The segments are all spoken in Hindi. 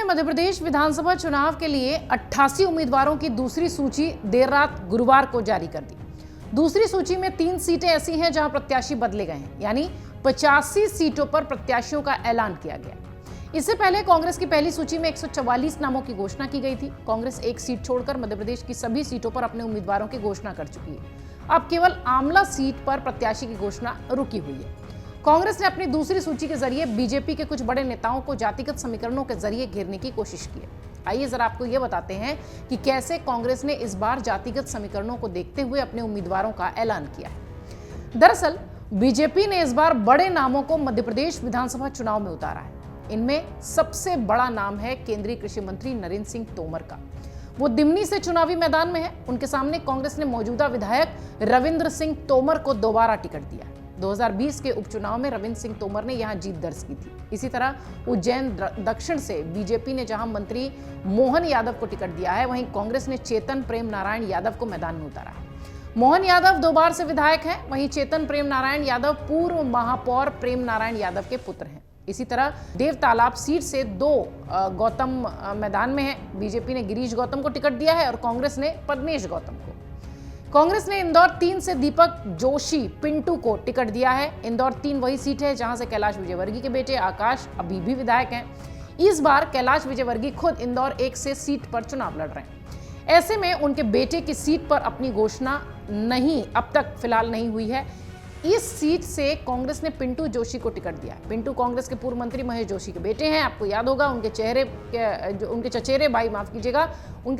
ने मध्य प्रदेश विधानसभा चुनाव के लिए 88 उम्मीदवारों की दूसरी सूची देर रात गुरुवार को जारी कर दी। दूसरी सूची में 3 सीटें ऐसी हैं जहां प्रत्याशी बदले गए हैं, यानी 85 सीटों पर प्रत्याशियों का ऐलान किया गया। इससे पहले कांग्रेस की पहली सूची में 144 नामों की घोषणा की गई थी। कांग्रेस एक सीट छोड़कर मध्य प्रदेश की सभी सीटों पर अपने उम्मीदवारों की घोषणा कर चुकी है। अब केवल आमला सीट पर प्रत्याशी की घोषणा रुकी हुई है। कांग्रेस ने अपनी दूसरी सूची के जरिए बीजेपी के कुछ बड़े नेताओं को जातिगत समीकरणों के जरिए घेरने की कोशिश की है। आइए जरा आपको यह बताते हैं कि कैसे कांग्रेस ने इस बार जातिगत समीकरणों को देखते हुए अपने उम्मीदवारों का ऐलान किया है। दरअसल बीजेपी ने इस बार बड़े नामों को मध्य प्रदेश विधानसभा चुनाव में उतारा है। इनमें सबसे बड़ा नाम है केंद्रीय कृषि मंत्री नरेंद्र सिंह तोमर का। वो दिमनी से चुनावी मैदान में है। उनके सामने कांग्रेस ने मौजूदा विधायक रविंद्र सिंह तोमर को दोबारा टिकट दिया है। 2020 के उपचुनाव में रविंद्र सिंह तोमर ने यहां जीत दर्ज की थी। इसी तरह उज्जैन दक्षिण से बीजेपी ने जहां मंत्री मोहन यादव को टिकट दिया है, वहीं कांग्रेस ने चेतन प्रेम नारायण यादव को मैदान में उतारा है। मोहन यादव 2 बार से विधायक हैं, वहीं चेतन प्रेम नारायण यादव पूर्व महापौर प्रेम नारायण यादव के पुत्र हैं। इसी तरह देव तालाब सीट से 2 गौतम मैदान में है। बीजेपी ने गिरीश गौतम को टिकट दिया है और कांग्रेस ने पद्मेश गौतम को। कांग्रेस ने इंदौर 3 से दीपक जोशी पिंटू को टिकट दिया है। इंदौर 3 वही सीट है जहां से कैलाश विजयवर्गीय के बेटे आकाश अभी भी विधायक हैं। इस बार कैलाश विजयवर्गीय खुद इंदौर 1 से सीट पर चुनाव लड़ रहे हैं। ऐसे में उनके बेटे की सीट पर अपनी घोषणा अब तक फिलहाल नहीं हुई है। इस सीट से कांग्रेस ने पिंटू जोशी को टिकट दिया है। पिंटू कांग्रेस के पूर्व मंत्री महेश जोशी के बेटे हैं। आपको याद होगा उनके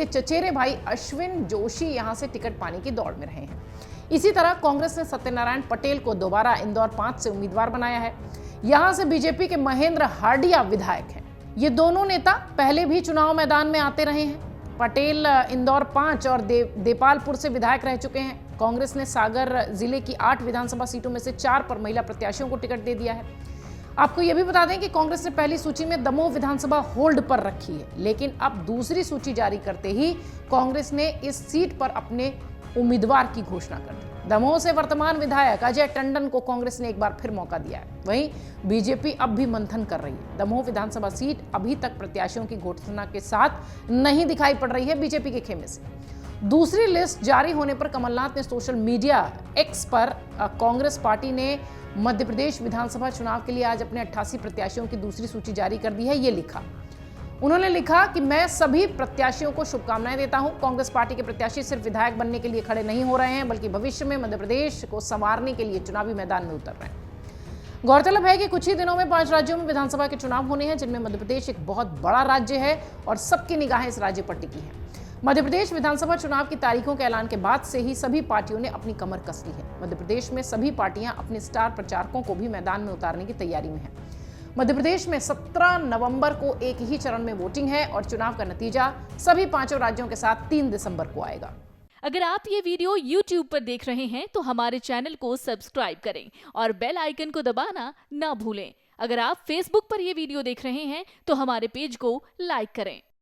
चचेरे भाई अश्विन जोशी यहां से टिकट पाने की दौड़ में रहे हैं। इसी तरह कांग्रेस ने सत्यनारायण पटेल को दोबारा इंदौर 5 से उम्मीदवार बनाया है। यहां से बीजेपी के महेंद्र हार्डिया विधायक हैं। ये दोनों नेता पहले भी चुनाव मैदान में आते रहे हैं। पटेल इंदौर 5 और देपालपुर से विधायक रह चुके हैं। कांग्रेस ने सागर जिले की 8 विधानसभा सीटों में से 4 पर महिला प्रत्याशियों को टिकट दे दिया है। आपको यह भी बता दें कि कांग्रेस ने पहली सूची में दमोह विधानसभा होल्ड पर रखी है, लेकिन अब दूसरी सूची जारी करते ही कांग्रेस ने इस सीट पर अपने उम्मीदवार की घोषणा कर दी। दमोह से वर्तमान विधायक अजय टंडन को कांग्रेस ने एक बार फिर मौका दिया है। वहीं बीजेपी अब भी मंथन कर रही है। दमोह विधानसभा सीट अभी तक प्रत्याशियों की घोषणा के साथ नहीं दिखाई पड़ रही है बीजेपी के खेमे से। दूसरी लिस्ट जारी होने पर कमलनाथ ने सोशल मीडिया एक्स पर कांग्रेस पार्टी ने मध्य प्रदेश विधानसभा चुनाव के लिए आज अपने 88 प्रत्याशियों की दूसरी सूची जारी कर दी है। ये लिखा, उन्होंने लिखा कि मैं सभी प्रत्याशियों को शुभकामनाएं देता हूं। कांग्रेस पार्टी के प्रत्याशी सिर्फ विधायक बनने के लिए खड़े नहीं हो रहे हैं, बल्कि भविष्य में मध्य प्रदेश को संवारने के लिए चुनावी मैदान में उतर रहे हैं। गौरतलब है कि कुछ ही दिनों में 5 राज्यों में विधानसभा के चुनाव होने हैं, जिनमें मध्य प्रदेश एक बहुत बड़ा राज्य है और सबकी निगाहें इस राज्य पर टिकी हैं। मध्य प्रदेश विधानसभा चुनाव की तारीखों के ऐलान के बाद से ही सभी पार्टियों ने अपनी कमर कस ली है। मध्य प्रदेश में सभी पार्टियां अपने स्टार प्रचारकों को भी मैदान में उतारने की तैयारी में हैं। मध्य प्रदेश में 17 नवंबर को एक ही चरण में वोटिंग है और चुनाव का नतीजा सभी 5 राज्यों के साथ 3 दिसंबर को आएगा। अगर आप ये वीडियो YouTube पर देख रहे हैं तो हमारे चैनल को सब्सक्राइब करें और बेल आइकन को दबाना ना भूलें। अगर आप Facebook पर ये वीडियो देख रहे हैं तो हमारे पेज को लाइक करें।